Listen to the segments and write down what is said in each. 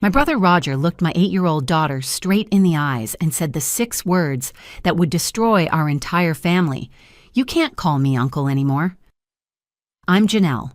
My brother Roger looked my 8-year-old daughter straight in the eyes and said the 6 words that would destroy our entire family. "You can't call me uncle anymore." I'm Janelle,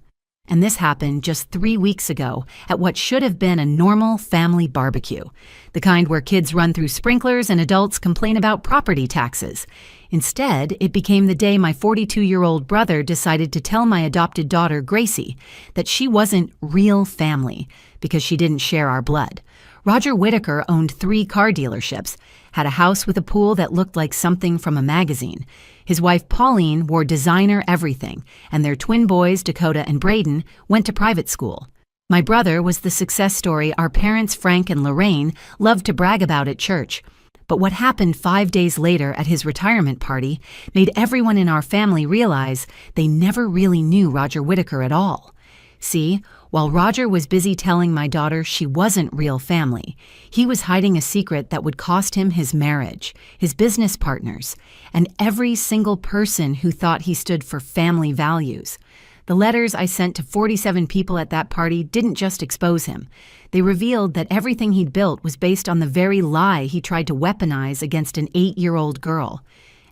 and this happened just 3 weeks ago at what should have been a normal family barbecue, the kind where kids run through sprinklers and adults complain about property taxes. Instead, it became the day my 42-year-old brother decided to tell my adopted daughter, Gracie, that she wasn't real family because she didn't share our blood. Roger Whittaker owned 3 car dealerships, had a house with a pool that looked like something from a magazine. His wife Pauline wore designer everything, and their twin boys, Dakota and Braden, went to private school. My brother was the success story our parents, Frank and Lorraine, loved to brag about at church. But what happened 5 days later at his retirement party made everyone in our family realize they never really knew Roger Whittaker at all. See, while Roger was busy telling my daughter she wasn't real family, he was hiding a secret that would cost him his marriage, his business partners, and every single person who thought he stood for family values. The letters I sent to 47 people at that party didn't just expose him. They revealed that everything he'd built was based on the very lie he tried to weaponize against an 8-year-old girl.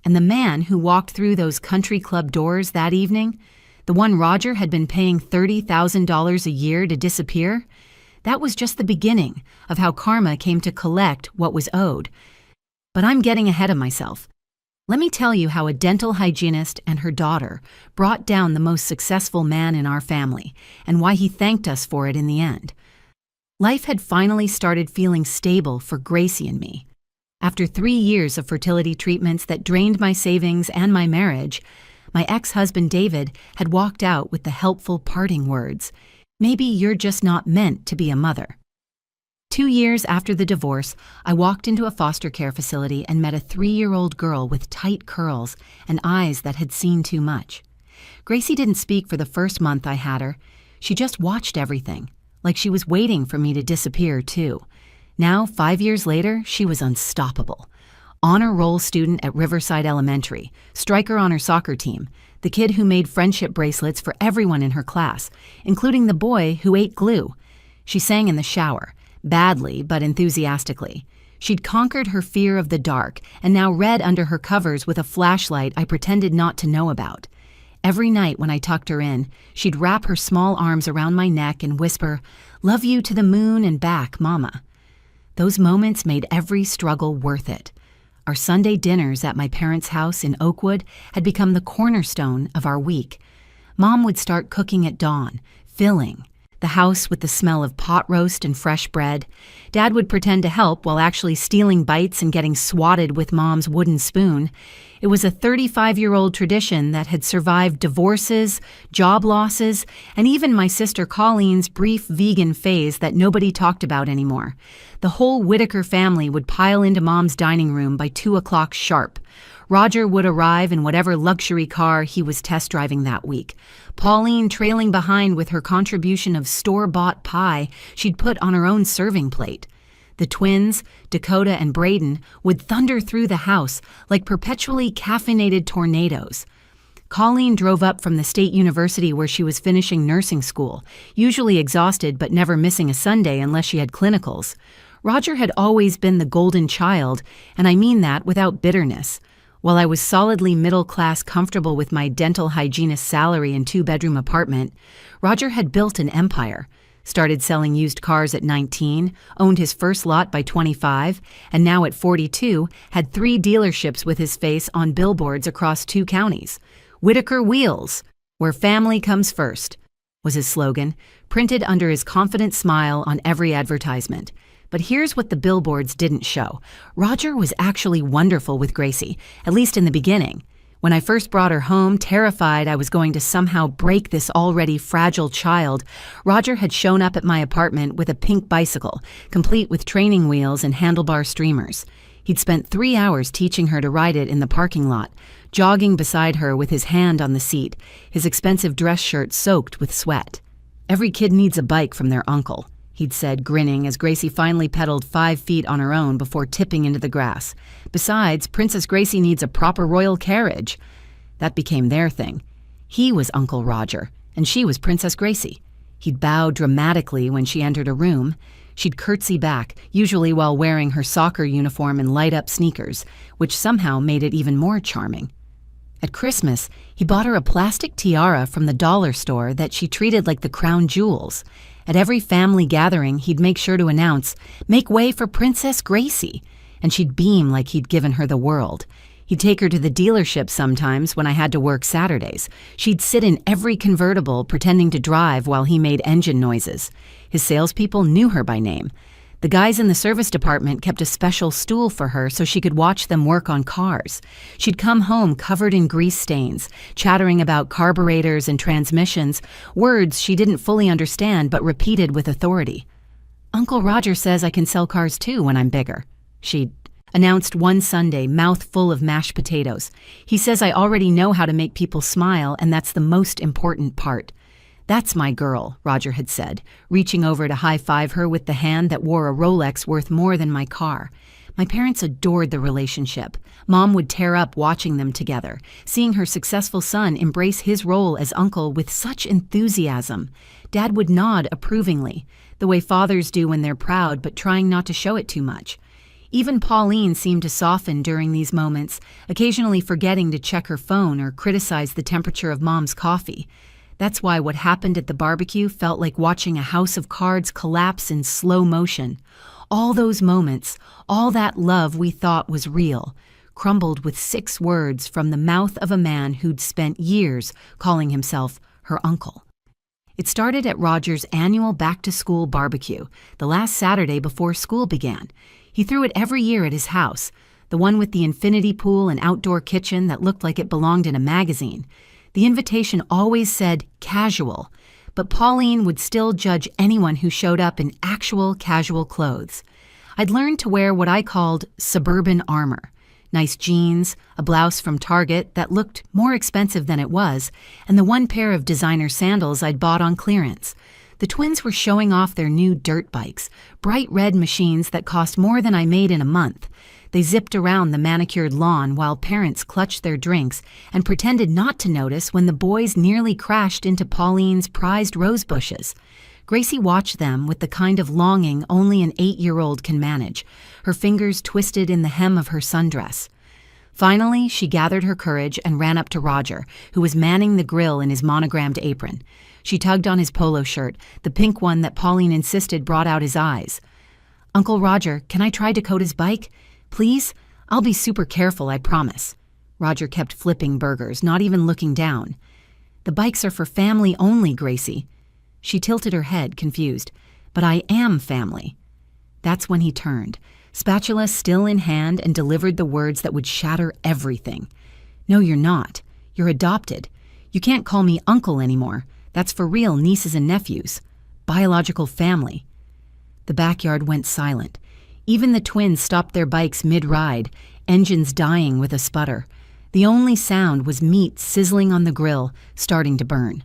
And the man who walked through those country club doors that evening, the one Roger had been paying $30,000 a year to disappear, that was just the beginning of how karma came to collect what was owed. But I'm getting ahead of myself. Let me tell you how a dental hygienist and her daughter brought down the most successful man in our family, and why he thanked us for it in the end. Life had finally started feeling stable for Gracie and me. After 3 years of fertility treatments that drained my savings and my marriage, my ex-husband David had walked out with the helpful parting words, "Maybe you're just not meant to be a mother." 2 years after the divorce, I walked into a foster care facility and met a 3-year-old girl with tight curls and eyes that had seen too much. Gracie didn't speak for the first month I had her. She just watched everything, like she was waiting for me to disappear too. Now, 5 years later, she was unstoppable. Honor roll student at Riverside Elementary, striker on her soccer team, the kid who made friendship bracelets for everyone in her class, including the boy who ate glue. She sang in the shower, badly but enthusiastically. She'd conquered her fear of the dark and now read under her covers with a flashlight I pretended not to know about. Every night when I tucked her in, she'd wrap her small arms around my neck and whisper, "Love you to the moon and back, Mama." Those moments made every struggle worth it. Our Sunday dinners at my parents' house in Oakwood had become the cornerstone of our week. Mom would start cooking at dawn, filling the house with the smell of pot roast and fresh bread. Dad would pretend to help while actually stealing bites and getting swatted with Mom's wooden spoon. It was a 35-year-old tradition that had survived divorces, job losses, and even my sister Colleen's brief vegan phase that nobody talked about anymore. The whole Whittaker family would pile into Mom's dining room by 2 o'clock sharp. Roger would arrive in whatever luxury car he was test driving that week, Pauline trailing behind with her contribution of store-bought pie she'd put on her own serving plate. The twins, Dakota and Braden, would thunder through the house like perpetually caffeinated tornadoes. Colleen drove up from the state university where she was finishing nursing school, usually exhausted but never missing a Sunday unless she had clinicals. Roger had always been the golden child, and I mean that without bitterness. While I was solidly middle-class comfortable with my dental hygienist salary and 2-bedroom apartment, Roger had built an empire. Started selling used cars at 19, owned his first lot by 25, and now at 42 had 3 dealerships with his face on billboards across 2 counties. "Whittaker Wheels, where family comes first," was his slogan, printed under his confident smile on every advertisement. But here's what the billboards didn't show. Roger was actually wonderful with Gracie, at least in the beginning. When I first brought her home, terrified I was going to somehow break this already fragile child, Roger had shown up at my apartment with a pink bicycle, complete with training wheels and handlebar streamers. He'd spent 3 hours teaching her to ride it in the parking lot, jogging beside her with his hand on the seat, his expensive dress shirt soaked with sweat. "Every kid needs a bike from their uncle," he'd said, grinning as Gracie finally pedaled 5 feet on her own before tipping into the grass. "Besides, Princess Gracie needs a proper royal carriage." That became their thing. He was Uncle Roger, and she was Princess Gracie. He'd bow dramatically when she entered a room. She'd curtsy back, usually while wearing her soccer uniform and light-up sneakers, which somehow made it even more charming. At Christmas, he bought her a plastic tiara from the dollar store that she treated like the crown jewels. At every family gathering, he'd make sure to announce, "Make way for Princess Gracie," and she'd beam like he'd given her the world. He'd take her to the dealership sometimes when I had to work Saturdays. She'd sit in every convertible pretending to drive while he made engine noises. His salespeople knew her by name. The guys in the service department kept a special stool for her so she could watch them work on cars. She'd come home covered in grease stains, chattering about carburetors and transmissions, words she didn't fully understand but repeated with authority. "Uncle Roger says I can sell cars too when I'm bigger," she'd announced one Sunday, mouth full of mashed potatoes. "He says I already know how to make people smile, and that's the most important part." "That's my girl," Roger had said, reaching over to high-five her with the hand that wore a Rolex worth more than my car. My parents adored the relationship. Mom would tear up watching them together, seeing her successful son embrace his role as uncle with such enthusiasm. Dad would nod approvingly, the way fathers do when they're proud but trying not to show it too much. Even Pauline seemed to soften during these moments, occasionally forgetting to check her phone or criticize the temperature of Mom's coffee. That's why what happened at the barbecue felt like watching a house of cards collapse in slow motion. All those moments, all that love we thought was real, crumbled with 6 words from the mouth of a man who'd spent years calling himself her uncle. It started at Roger's annual back-to-school barbecue, the last Saturday before school began. He threw it every year at his house, the one with the infinity pool and outdoor kitchen that looked like it belonged in a magazine. The invitation always said casual, but Pauline would still judge anyone who showed up in actual casual clothes. I'd learned to wear what I called suburban armor. Nice jeans, a blouse from Target that looked more expensive than it was, and the one pair of designer sandals I'd bought on clearance. The twins were showing off their new dirt bikes, bright red machines that cost more than I made in a month. They zipped around the manicured lawn while parents clutched their drinks and pretended not to notice when the boys nearly crashed into Pauline's prized rose bushes. Gracie watched them with the kind of longing only an 8-year-old can manage, her fingers twisted in the hem of her sundress. Finally, she gathered her courage and ran up to Roger, who was manning the grill in his monogrammed apron. She tugged on his polo shirt, the pink one that Pauline insisted brought out his eyes. "Uncle Roger, can I try Dakota's bike? Please? I'll be super careful, I promise." Roger kept flipping burgers, not even looking down. "The bikes are for family only, Gracie." She tilted her head, confused. "But I am family." That's when he turned, spatula still in hand, and delivered the words that would shatter everything. "No, you're not. You're adopted. You can't call me uncle anymore. That's for real nieces and nephews. Biological family." The backyard went silent. Even the twins stopped their bikes mid-ride, engines dying with a sputter. The only sound was meat sizzling on the grill, starting to burn.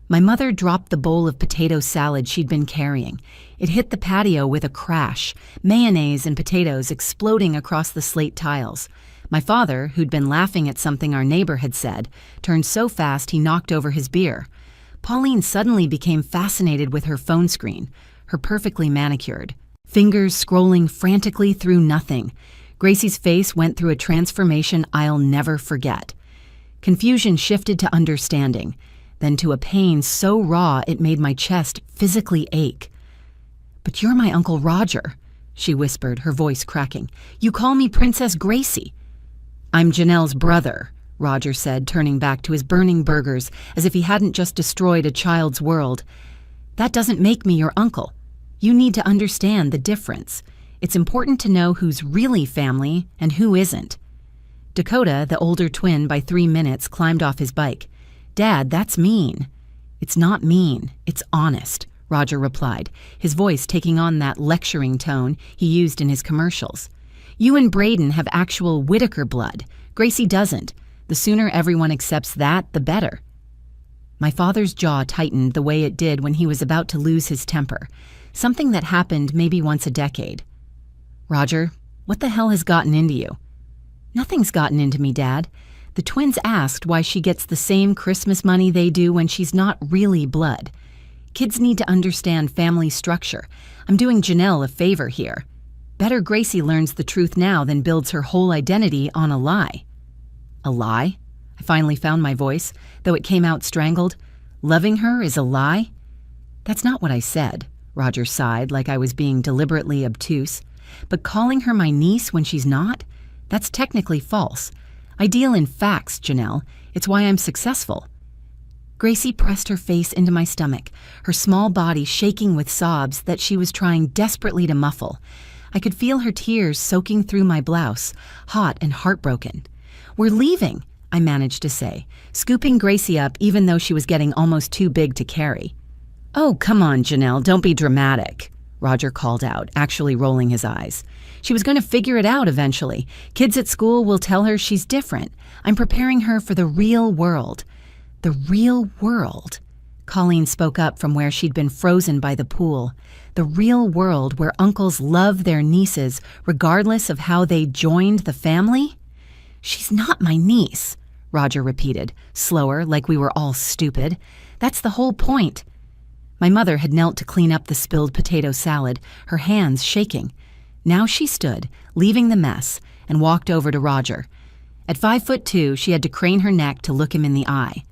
My mother dropped the bowl of potato salad she'd been carrying. It hit the patio with a crash, mayonnaise and potatoes exploding across the slate tiles. My father, who'd been laughing at something our neighbor had said, turned so fast he knocked over his beer. Pauline suddenly became fascinated with her phone screen, her perfectly manicured, fingers scrolling frantically through nothing. Gracie's face went through a transformation I'll never forget. Confusion shifted to understanding, then to a pain so raw it made my chest physically ache. "But you're my Uncle Roger," she whispered, her voice cracking. "You call me Princess Gracie." "I'm Janelle's brother," Roger said, turning back to his burning burgers as if he hadn't just destroyed a child's world. "That doesn't make me your uncle. You need to understand the difference. It's important to know who's really family and who isn't." Dakota, the older twin by 3 minutes, climbed off his bike. "Dad, that's mean." "It's not mean, it's honest," Roger replied, his voice taking on that lecturing tone he used in his commercials. "You and Braden have actual Whitaker blood. Gracie doesn't. The sooner everyone accepts that, the better." My father's jaw tightened the way it did when he was about to lose his temper, something that happened maybe once a decade. "Roger, what the hell has gotten into you?" "Nothing's gotten into me, Dad. The twins asked why she gets the same Christmas money they do when she's not really blood. Kids need to understand family structure. I'm doing Janelle a favor here. Better Gracie learns the truth now than builds her whole identity on a lie." "A lie?" I finally found my voice, though it came out strangled. "Loving her is a lie?" "That's not what I said," Roger sighed like I was being deliberately obtuse. "But calling her my niece when she's not? That's technically false. I deal in facts, Janelle. It's why I'm successful." Gracie pressed her face into my stomach, her small body shaking with sobs that she was trying desperately to muffle. I could feel her tears soaking through my blouse, hot and heartbroken. "We're leaving," I managed to say, scooping Gracie up even though she was getting almost too big to carry. "Oh, come on, Janelle, don't be dramatic," Roger called out, actually rolling his eyes. "She was going to figure it out eventually. Kids at school will tell her she's different. I'm preparing her for the real world." "The real world?" Colleen spoke up from where she'd been frozen by the pool. "The real world where uncles love their nieces regardless of how they joined the family?" "She's not my niece," Roger repeated, slower, like we were all stupid. "That's the whole point." My mother had knelt to clean up the spilled potato salad, her hands shaking. Now she stood, leaving the mess, and walked over to Roger. At 5'2", she had to crane her neck to look him in the eye.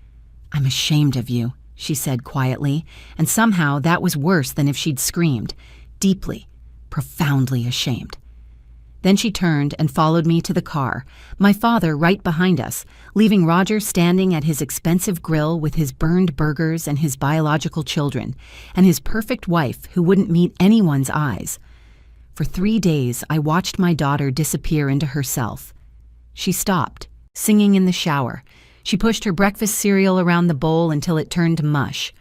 "I'm ashamed of you," she said quietly, and somehow that was worse than if she'd screamed. Deeply, profoundly ashamed. Then she turned and followed me to the car, my father right behind us, leaving Roger standing at his expensive grill with his burned burgers and his biological children, and his perfect wife who wouldn't meet anyone's eyes. For 3 days, I watched my daughter disappear into herself. She stopped, singing in the shower. She pushed her breakfast cereal around the bowl until it turned to mush.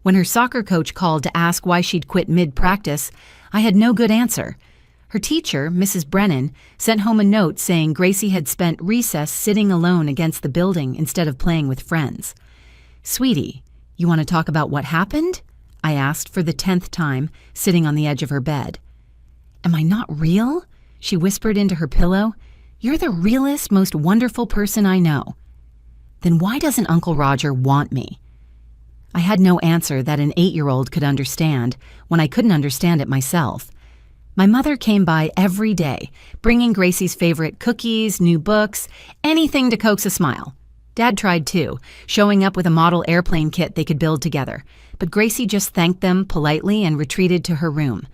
When her soccer coach called to ask why she'd quit mid-practice, I had no good answer. Her teacher, Mrs. Brennan, sent home a note saying Gracie had spent recess sitting alone against the building instead of playing with friends. "Sweetie, you want to talk about what happened?" I asked for the 10th time, sitting on the edge of her bed. "Am I not real?" she whispered into her pillow. "You're the realest, most wonderful person I know." "Then why doesn't Uncle Roger want me?" I had no answer that an 8-year-old could understand when I couldn't understand it myself. My mother came by every day, bringing Gracie's favorite cookies, new books, anything to coax a smile. Dad tried too, showing up with a model airplane kit they could build together, but Gracie just thanked them politely and retreated to her room.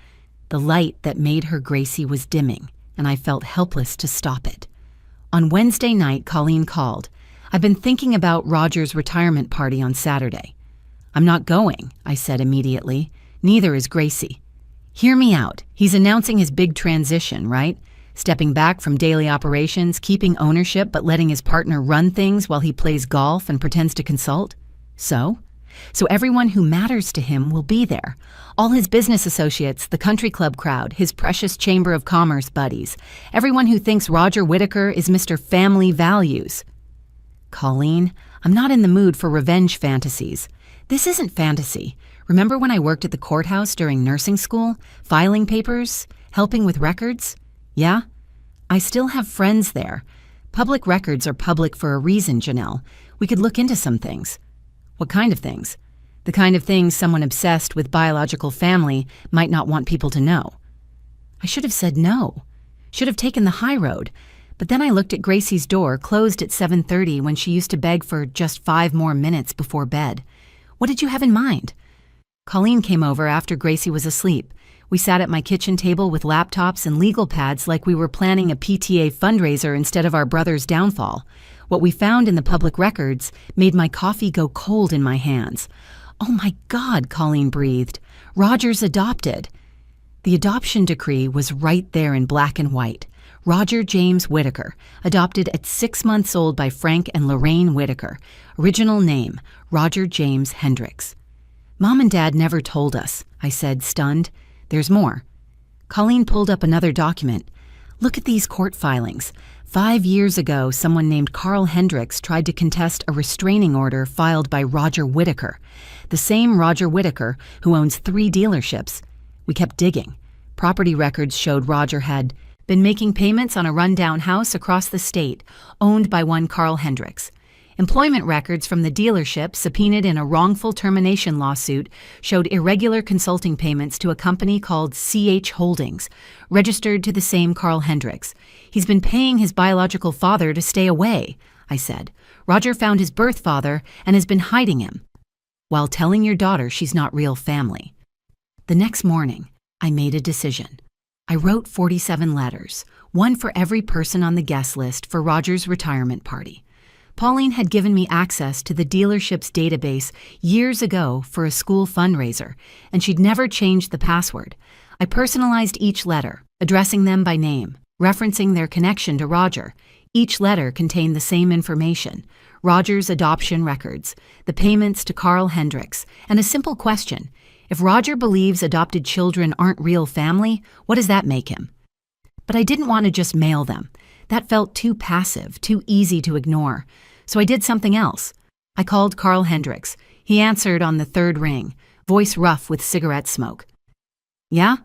The light that made her Gracie was dimming, and I felt helpless to stop it. On Wednesday night, Colleen called. "I've been thinking about Roger's retirement party on Saturday." "I'm not going," I said immediately. "Neither is Gracie." "Hear me out. He's announcing his big transition, right? Stepping back from daily operations, keeping ownership but letting his partner run things while he plays golf and pretends to consult. So everyone who matters to him will be there. All his business associates, the country club crowd, his precious Chamber of Commerce buddies, everyone who thinks Roger Whittaker is Mr. Family Values." "Colleen, I'm not in the mood for revenge fantasies. This isn't fantasy. Remember when I worked at the courthouse during nursing school, filing papers, helping with records? Yeah? I still have friends there. Public records are public for a reason, Janelle. We could look into some things." "What kind of things?" "The kind of things someone obsessed with biological family might not want people to know." I should have said no. Should have taken the high road. But then I looked at Gracie's door, closed at 7:30 when she used to beg for just 5 more minutes before bed. "What did you have in mind?" Colleen came over after Gracie was asleep. We sat at my kitchen table with laptops and legal pads like we were planning a PTA fundraiser instead of our brother's downfall. What we found in the public records made my coffee go cold in my hands. "Oh my God," Colleen breathed. "Roger's adopted." The adoption decree was right there in black and white. Roger James Whittaker, adopted at 6 months old by Frank and Lorraine Whittaker. Original name, Roger James Hendricks. "Mom and Dad never told us," I said, stunned. "There's more." Colleen pulled up another document. "Look at these court filings. 5 years ago, someone named Carl Hendricks tried to contest a restraining order filed by Roger Whittaker, the same Roger Whittaker who owns 3 dealerships. We kept digging. Property records showed Roger had been making payments on a rundown house across the state, owned by one Carl Hendricks. Employment records from the dealership subpoenaed in a wrongful termination lawsuit showed irregular consulting payments to a company called CH Holdings, registered to the same Carl Hendricks. He's been paying his biological father to stay away, I said. Roger found his birth father and has been hiding him, while telling your daughter she's not real family. The next morning, I made a decision. I wrote 47 letters, one for every person on the guest list for Roger's retirement party. Pauline had given me access to the dealership's database years ago for a school fundraiser, and she'd never changed the password. I personalized each letter, addressing them by name, referencing their connection to Roger. Each letter contained the same information: Roger's adoption records, the payments to Carl Hendricks, and a simple question: if Roger believes adopted children aren't real family, what does that make him? But I didn't want to just mail them. That felt too passive, too easy to ignore. So I did something else. I called Carl Hendricks. He answered on the third ring, voice rough with cigarette smoke. Yeah?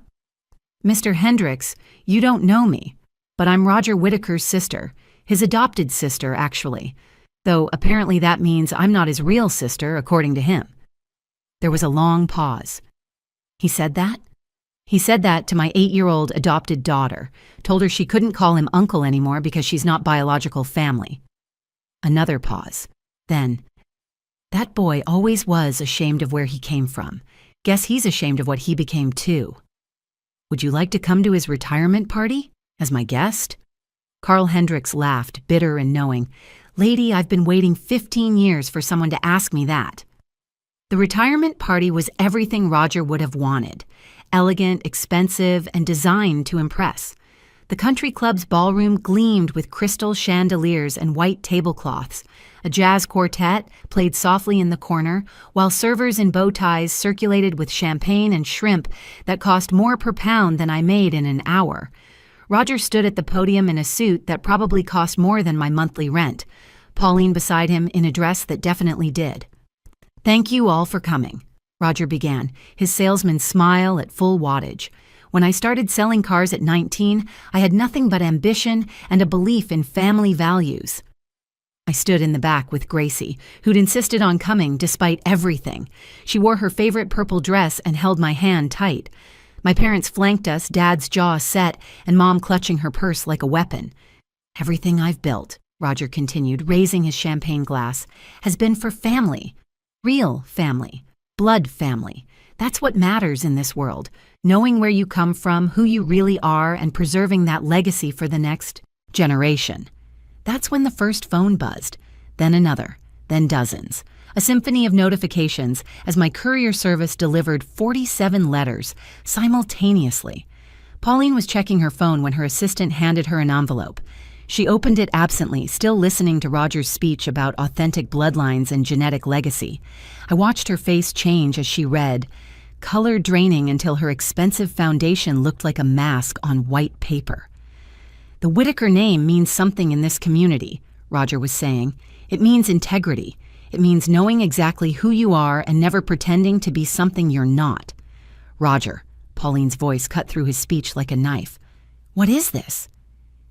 Mr. Hendricks, you don't know me, but I'm Roger Whittaker's sister, his adopted sister, actually, though apparently that means I'm not his real sister, according to him. There was a long pause. He said that? He said that to my 8-year-old adopted daughter, told her she couldn't call him uncle anymore because she's not biological family. Another pause. Then, that boy always was ashamed of where he came from. Guess he's ashamed of what he became too. Would you like to come to his retirement party as my guest? Carl Hendricks laughed, bitter and knowing. Lady, I've been waiting 15 years for someone to ask me that. The retirement party was everything Roger would have wanted. Elegant, expensive, and designed to impress. The country club's ballroom gleamed with crystal chandeliers and white tablecloths. A jazz quartet played softly in the corner, while servers in bow ties circulated with champagne and shrimp that cost more per pound than I made in an hour. Roger stood at the podium in a suit that probably cost more than my monthly rent. Pauline beside him in a dress that definitely did. Thank you all for coming, Roger began, his salesman's smile at full wattage. When I started selling cars at 19, I had nothing but ambition and a belief in family values. I stood in the back with Gracie, who'd insisted on coming despite everything. She wore her favorite purple dress and held my hand tight. My parents flanked us, Dad's jaw set, and Mom clutching her purse like a weapon. Everything I've built, Roger continued, raising his champagne glass, has been for family. Real family. Blood family. That's what matters in this world. Knowing where you come from, who you really are, and preserving that legacy for the next generation. That's when the first phone buzzed, then another, then dozens. A symphony of notifications as my courier service delivered 47 letters simultaneously. Pauline was checking her phone when her assistant handed her an envelope. She opened it absently, still listening to Roger's speech about authentic bloodlines and genetic legacy. I watched her face change as she read, color draining until her expensive foundation looked like a mask on white paper. The Whittaker name means something in this community, Roger was saying. It means integrity. It means knowing exactly who you are and never pretending to be something you're not. Roger, Pauline's voice cut through his speech like a knife. What is this?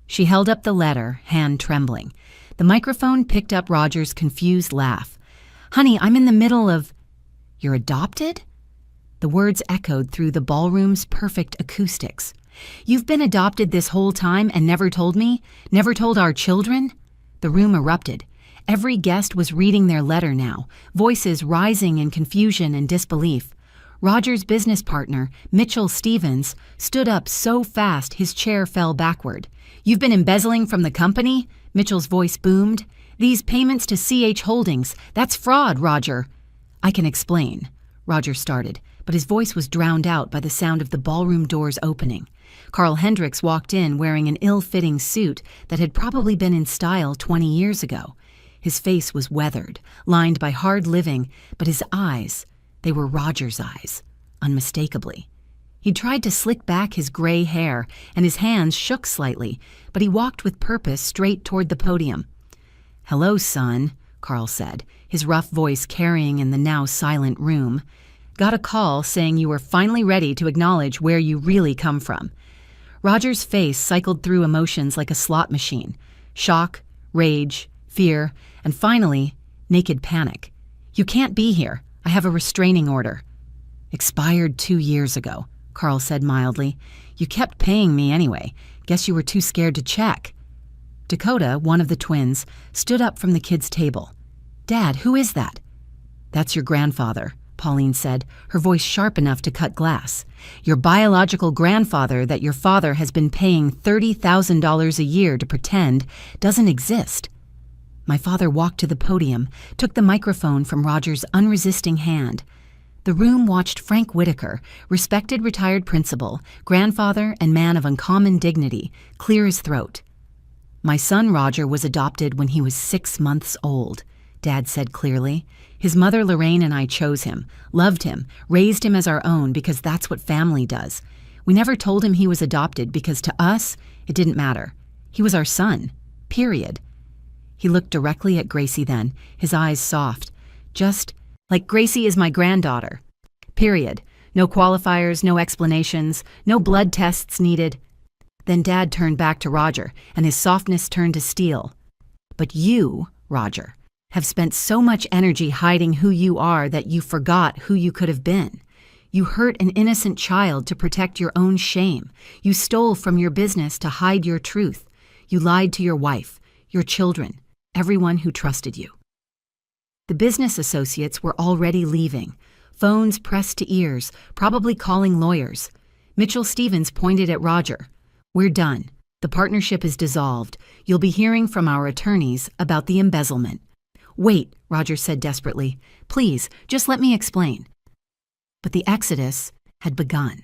She held up the letter, hand trembling. The microphone picked up Roger's confused laugh. Honey, I'm in the middle of... You're adopted? The words echoed through the ballroom's perfect acoustics. You've been adopted this whole time and never told me? Never told our children? The room erupted. Every guest was reading their letter now, voices rising in confusion and disbelief. Roger's business partner, Mitchell Stevens, stood up so fast his chair fell backward. You've been embezzling from the company? Mitchell's voice boomed. These payments to CH Holdings, that's fraud, Roger. I can explain, Roger started, but his voice was drowned out by the sound of the ballroom doors opening. Carl Hendricks walked in wearing an ill-fitting suit that had probably been in style 20 years ago. His face was weathered, lined by hard living, but his eyes, they were Roger's eyes, unmistakably. He tried to slick back his gray hair, and his hands shook slightly, but he walked with purpose straight toward the podium. Hello, son, Carl said, his rough voice carrying in the now silent room. Got a call saying you were finally ready to acknowledge where you really come from. Roger's face cycled through emotions like a slot machine. Shock, rage, fear, and finally, naked panic. "You can't be here. I have a restraining order." "Expired 2 years ago," Carl said mildly. "You kept paying me anyway. Guess you were too scared to check." Dakota, one of the twins, stood up from the kids' table. "Dad, who is that?" "That's your grandfather," Pauline said, her voice sharp enough to cut glass. "Your biological grandfather that your father has been paying $30,000 a year to pretend doesn't exist." My father walked to the podium, took the microphone from Roger's unresisting hand. The room watched Frank Whitaker, respected retired principal, grandfather, and man of uncommon dignity, clear his throat. "My son Roger was adopted when he was 6 months old," Dad said clearly. "His mother Lorraine and I chose him, loved him, raised him as our own because that's what family does. We never told him he was adopted because to us, it didn't matter. He was our son. Period." He looked directly at Gracie then, his eyes soft. "Just like Gracie is my granddaughter. Period. No qualifiers, no explanations, no blood tests needed." Then Dad turned back to Roger, and his softness turned to steel. "But you, Roger, have spent so much energy hiding who you are that you forgot who you could have been. You hurt an innocent child to protect your own shame. You stole from your business to hide your truth. You lied to your wife, your children, everyone who trusted you." The business associates were already leaving, phones pressed to ears, probably calling lawyers. Mitchell Stevens pointed at Roger. "We're done. The partnership is dissolved. You'll be hearing from our attorneys about the embezzlement." "Wait," Roger said desperately. "Please, just let me explain." But the exodus had begun.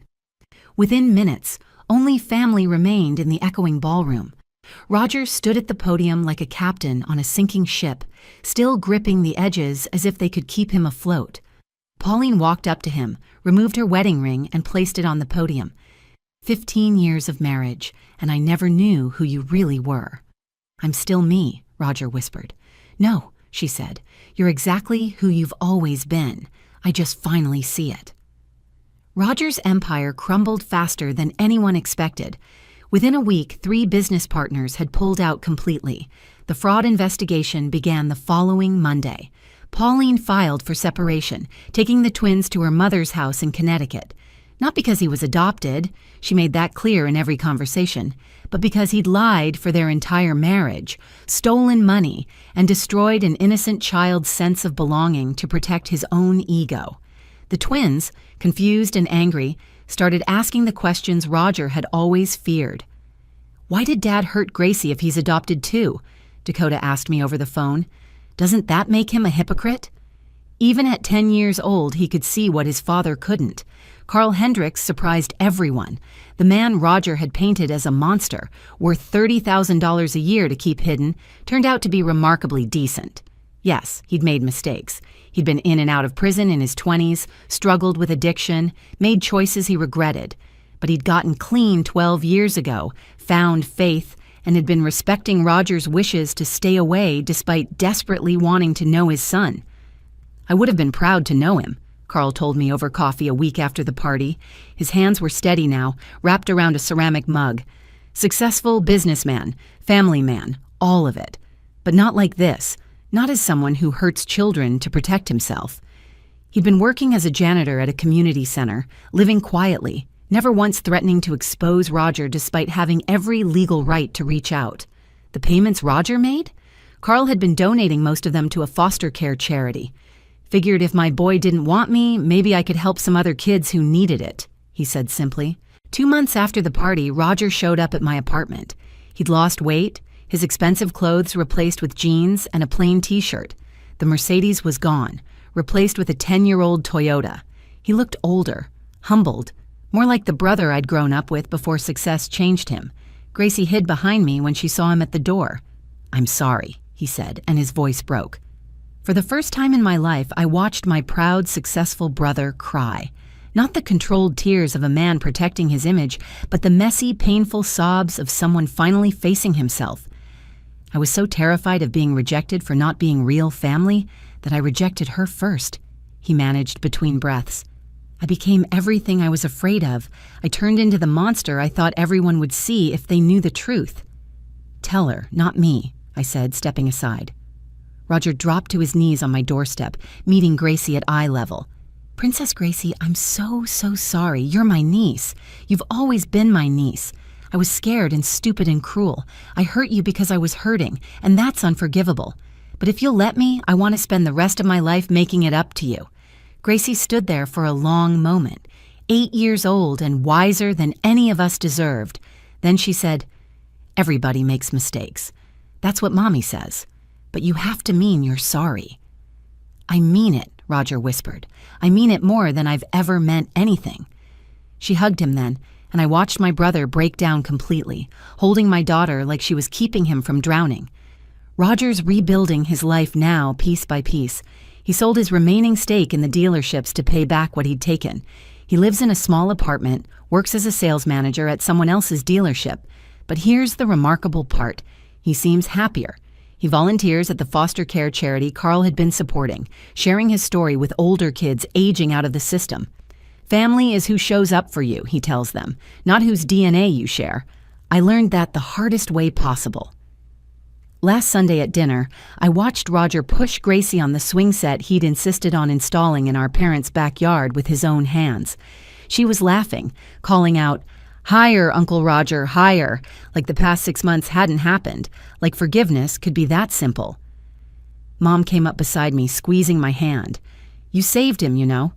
Within minutes, only family remained in the echoing ballroom. Roger stood at the podium like a captain on a sinking ship, still gripping the edges as if they could keep him afloat. Pauline walked up to him, removed her wedding ring, and placed it on the podium. 15 years of marriage, and I never knew who you really were." "I'm still me," Roger whispered. "No," she said. "You're exactly who you've always been. I just finally see it." Roger's empire crumbled faster than anyone expected. Within a week, 3 business partners had pulled out completely. The fraud investigation began the following Monday. Pauline filed for separation, taking the twins to her mother's house in Connecticut. Not because he was adopted, she made that clear in every conversation, but because he'd lied for their entire marriage, stolen money, and destroyed an innocent child's sense of belonging to protect his own ego. The twins, confused and angry, started asking the questions Roger had always feared. "Why did Dad hurt Gracie if he's adopted too?" Dakota asked me over the phone. "Doesn't that make him a hypocrite?" Even at 10 years old, he could see what his father couldn't. Carl Hendricks surprised everyone. The man Roger had painted as a monster, worth $30,000 a year to keep hidden, turned out to be remarkably decent. Yes, he'd made mistakes. He'd been in and out of prison in his 20s, struggled with addiction, made choices he regretted. But he'd gotten clean 12 years ago, found faith, and had been respecting Roger's wishes to stay away despite desperately wanting to know his son. "I would have been proud to know him," Carl told me over coffee a week after the party. His hands were steady now, wrapped around a ceramic mug. "Successful businessman, family man, all of it. But not like this, not as someone who hurts children to protect himself." He'd been working as a janitor at a community center, living quietly, never once threatening to expose Roger despite having every legal right to reach out. The payments Roger made? Carl had been donating most of them to a foster care charity. "Figured if my boy didn't want me, maybe I could help some other kids who needed it," he said simply. 2 months after the party, Roger showed up at my apartment. He'd lost weight, his expensive clothes replaced with jeans and a plain t-shirt. The Mercedes was gone, replaced with a 10-year-old Toyota. He looked older, humbled, more like the brother I'd grown up with before success changed him. Gracie hid behind me when she saw him at the door. "I'm sorry," he said, and his voice broke. For the first time in my life, I watched my proud, successful brother cry. Not the controlled tears of a man protecting his image, but the messy, painful sobs of someone finally facing himself. I was so terrified of being rejected for not being real family that I rejected her first, he managed between breaths. I became everything I was afraid of. I turned into the monster I thought everyone would see if they knew the truth. "Tell her, not me," I said, stepping aside. Roger dropped to his knees on my doorstep, meeting Gracie at eye level. "Princess Gracie, I'm so sorry. You're my niece. You've always been my niece. I was scared and stupid and cruel. I hurt you because I was hurting, and that's unforgivable. But if you'll let me, I want to spend the rest of my life making it up to you." Gracie stood there for a long moment, 8 years old and wiser than any of us deserved. Then she said, "Everybody makes mistakes. That's what Mommy says. But you have to mean you're sorry." "I mean it," Roger whispered. "I mean it more than I've ever meant anything." She hugged him then, and I watched my brother break down completely, holding my daughter like she was keeping him from drowning. Roger's rebuilding his life now, piece by piece. He sold his remaining stake in the dealerships to pay back what he'd taken. He lives in a small apartment, works as a sales manager at someone else's dealership. But here's the remarkable part. He seems happier. He volunteers at the foster care charity Carl had been supporting, sharing his story with older kids aging out of the system. "Family is who shows up for you," he tells them, "not whose DNA you share." I learned that the hardest way possible. Last Sunday at dinner, I watched Roger push Gracie on the swing set he'd insisted on installing in our parents' backyard with his own hands. She was laughing, calling out, "Higher, Uncle Roger, higher," like the past 6 months hadn't happened, like forgiveness could be that simple. Mom came up beside me, squeezing my hand. "You saved him, you know."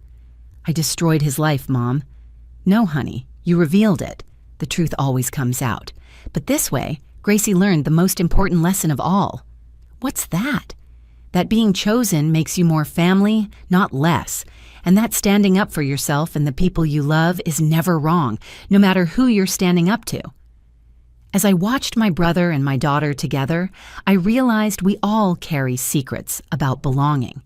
"I destroyed his life, Mom." "No, honey, you revealed it. The truth always comes out. But this way, Gracie learned the most important lesson of all." "What's that?" "That being chosen makes you more family, not less. And that standing up for yourself and the people you love is never wrong, no matter who you're standing up to." As I watched my brother and my daughter together, I realized we all carry secrets about belonging.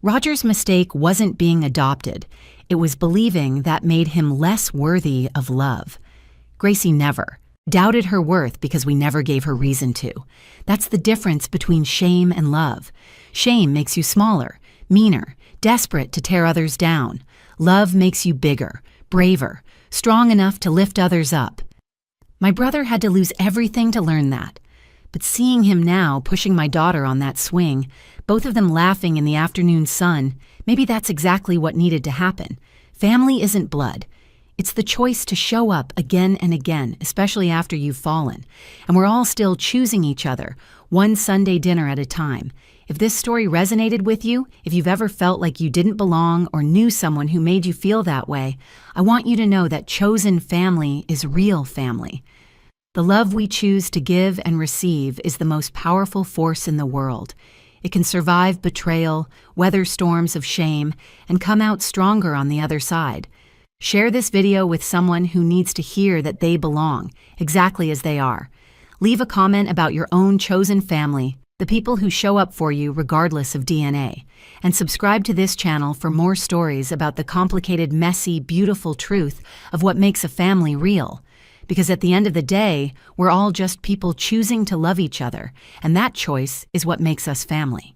Roger's mistake wasn't being adopted. It was believing that made him less worthy of love. Gracie never doubted her worth because we never gave her reason to. That's the difference between shame and love. Shame makes you smaller, meaner, desperate to tear others down. Love makes you bigger, braver, strong enough to lift others up. My brother had to lose everything to learn that. But seeing him now pushing my daughter on that swing, both of them laughing in the afternoon sun, maybe that's exactly what needed to happen. Family isn't blood. It's the choice to show up again and again, especially after you've fallen. And we're all still choosing each other, one Sunday dinner at a time. If this story resonated with you, if you've ever felt like you didn't belong or knew someone who made you feel that way, I want you to know that chosen family is real family. The love we choose to give and receive is the most powerful force in the world. It can survive betrayal, weather storms of shame, and come out stronger on the other side. Share this video with someone who needs to hear that they belong, exactly as they are. Leave a comment about your own chosen family, the people who show up for you regardless of DNA. And subscribe to this channel for more stories about the complicated, messy, beautiful truth of what makes a family real. Because at the end of the day, we're all just people choosing to love each other, and that choice is what makes us family.